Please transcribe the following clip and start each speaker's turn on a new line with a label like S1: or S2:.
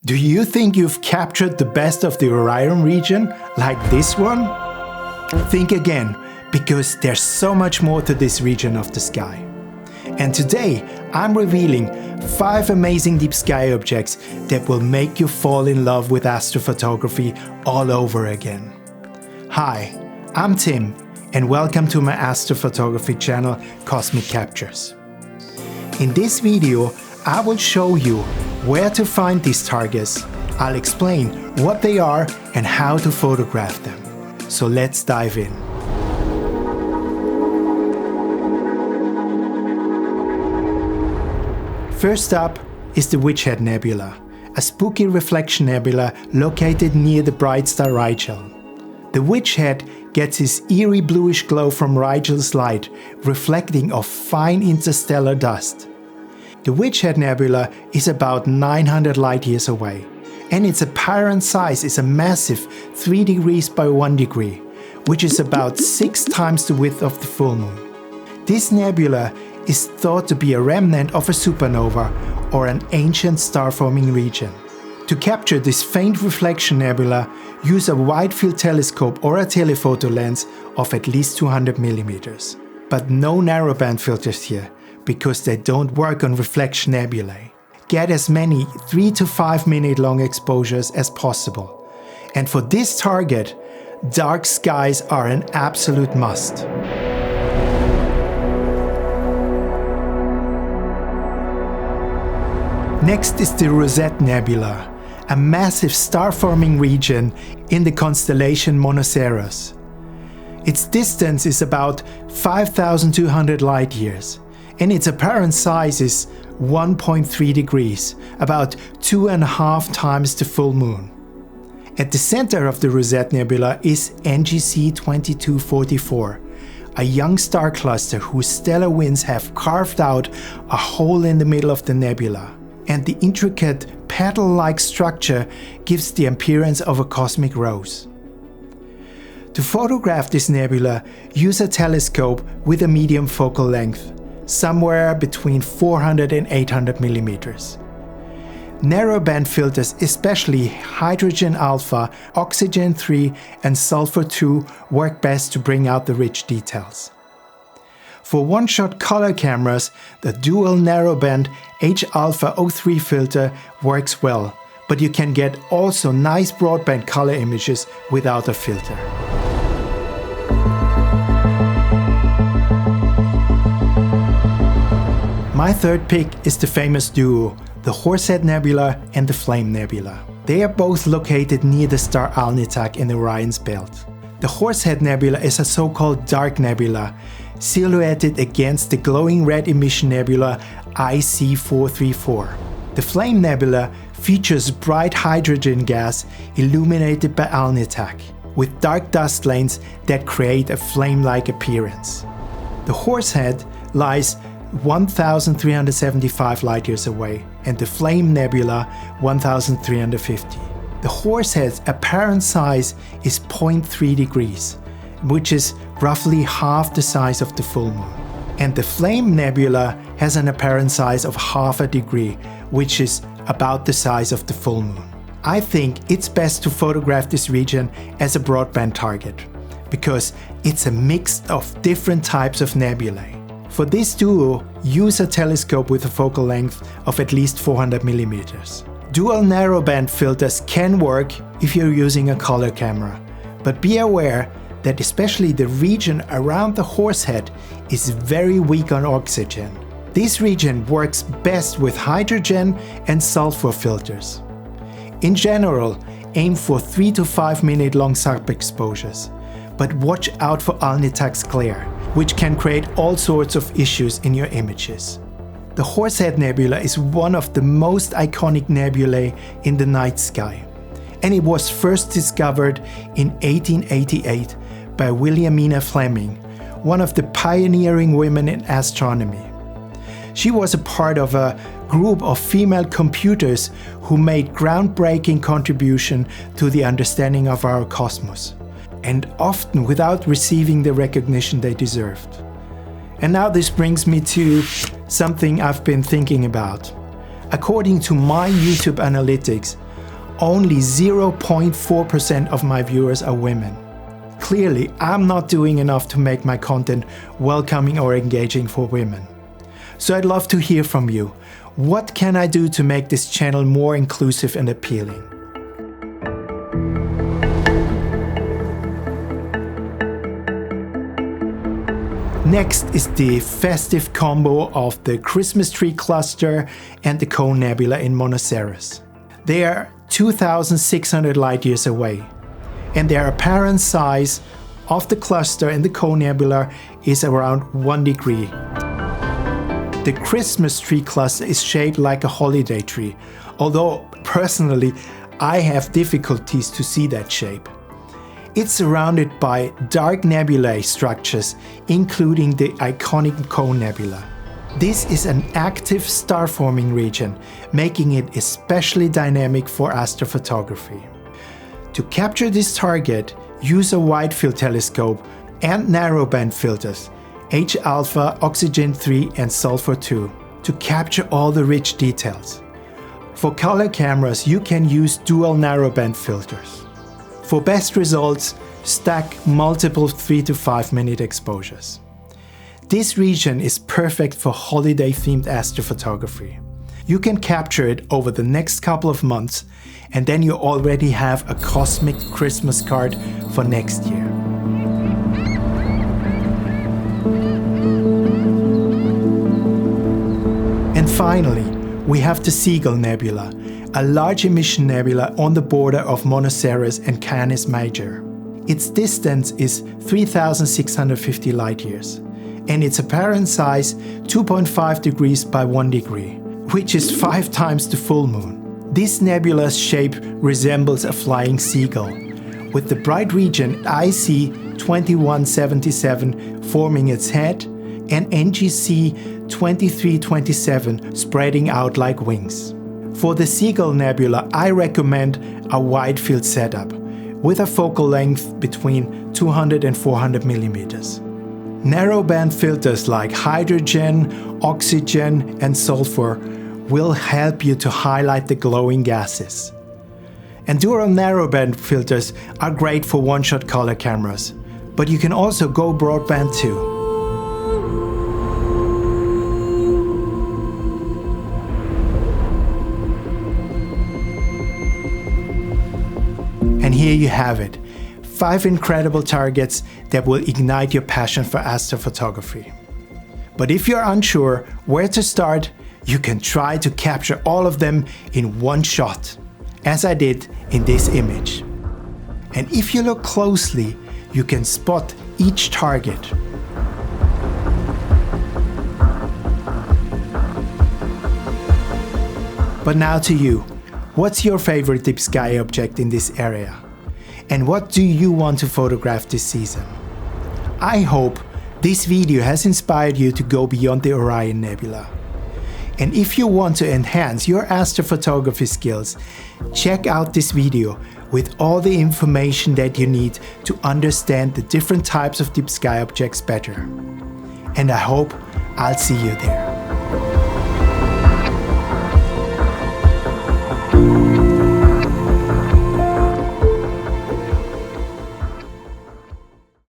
S1: Do you think you've captured the best of the Orion region, like this one? Think again, because there's so much more to this region of the sky. And today, I'm revealing 5 amazing deep sky objects that will make you fall in love with astrophotography all over again. Hi, I'm Tim, and welcome to my astrophotography channel, Cosmic Captures. In this video, I will show you where to find these targets. I'll explain what they are and how to photograph them. So let's dive in. First up is the Witch Head Nebula, a spooky reflection nebula located near the bright star Rigel. The Witch Head gets its eerie bluish glow from Rigel's light, reflecting off fine interstellar dust. The Witch Head Nebula is about 900 light years away, and its apparent size is a massive 3 degrees by 1 degree, which is about 6 times the width of the full moon. This nebula is thought to be a remnant of a supernova or an ancient star-forming region. To capture this faint reflection nebula, use a wide-field telescope or a telephoto lens of at least 200 mm. But no narrowband filters here, because they don't work on reflection nebulae. Get as many 3 to 5 minute long exposures as possible. And for this target, dark skies are an absolute must. Next is the Rosette Nebula, a massive star-forming region in the constellation Monoceros. Its distance is about 5,200 light years, and its apparent size is 1.3 degrees, about 2.5 times the full moon. At the center of the Rosette Nebula is NGC 2244, a young star cluster whose stellar winds have carved out a hole in the middle of the nebula, and the intricate petal-like structure gives the appearance of a cosmic rose. To photograph this nebula, use a telescope with a medium focal length, somewhere between 400 and 800 millimeters. Narrowband filters, especially hydrogen alpha, oxygen 3 and sulfur 2, work best to bring out the rich details. For one-shot color cameras, the dual narrowband H-alpha 03 filter works well, but you can get also nice broadband color images without a filter. My third pick is the famous duo, the Horsehead Nebula and the Flame Nebula. They are both located near the star Alnitak in Orion's belt. The Horsehead Nebula is a so-called dark nebula, silhouetted against the glowing red emission nebula IC434. The Flame Nebula features bright hydrogen gas illuminated by Alnitak, with dark dust lanes that create a flame-like appearance. The Horsehead lies 1,375 light years away, and the Flame Nebula 1,350. The Horsehead's apparent size is 0.3 degrees, which is roughly half the size of the full moon. And the Flame Nebula has an apparent size of half a degree, which is about the size of the full moon. I think it's best to photograph this region as a broadband target, because it's a mix of different types of nebulae. For this duo, use a telescope with a focal length of at least 400 millimeters. Dual narrowband filters can work if you're using a color camera, but be aware that especially the region around the Horsehead is very weak on oxygen. This region works best with hydrogen and sulfur filters. In general, aim for 3 to 5 minute long sub-exposures, but watch out for Alnitak's glare, which can create all sorts of issues in your images. The Horsehead Nebula is one of the most iconic nebulae in the night sky, and it was first discovered in 1888 by Williamina Fleming, one of the pioneering women in astronomy. She was a part of a group of female computers who made groundbreaking contribution to the understanding of our cosmos, and often without receiving the recognition they deserved. And now this brings me to something I've been thinking about. According to my YouTube analytics, only 0.4% of my viewers are women. Clearly, I'm not doing enough to make my content welcoming or engaging for women. So I'd love to hear from you. What can I do to make this channel more inclusive and appealing? Next is the festive combo of the Christmas tree cluster and the Cone Nebula in Monoceros. They are 2,600 light years away, and their apparent size of the cluster and the Cone Nebula is around 1 degree. The Christmas tree cluster is shaped like a holiday tree, although personally I have difficulties to see that shape. It's surrounded by dark nebulae structures, including the iconic Cone Nebula. This is an active star-forming region, making it especially dynamic for astrophotography. To capture this target, use a wide field telescope and narrowband filters, H-alpha, oxygen 3 and sulfur 2, to capture all the rich details. For color cameras, you can use dual narrowband filters. For best results, stack multiple 3 to 5 minute exposures. This region is perfect for holiday-themed astrophotography. You can capture it over the next couple of months, and then you already have a cosmic Christmas card for next year. And finally, we have the Seagull Nebula, a large emission nebula on the border of Monoceros and Canis Major. Its distance is 3,650 light years, and its apparent size 2.5 degrees by 1 degree, which is 5 times the full moon. This nebula's shape resembles a flying seagull, with the bright region IC 2177 forming its head and NGC 2327 spreading out like wings. For the Seagull Nebula, I recommend a wide field setup with a focal length between 200 and 400 millimeters. Narrowband filters like hydrogen, oxygen and sulfur will help you to highlight the glowing gases. And dual narrowband filters are great for one-shot color cameras, but you can also go broadband too. And here you have it, 5 incredible targets that will ignite your passion for astrophotography. But if you're unsure where to start, you can try to capture all of them in one shot, as I did in this image. And if you look closely, you can spot each target. But now to you. What's your favorite deep sky object in this area? And what do you want to photograph this season? I hope this video has inspired you to go beyond the Orion Nebula. And if you want to enhance your astrophotography skills, check out this video with all the information that you need to understand the different types of deep sky objects better. And I hope I'll see you there.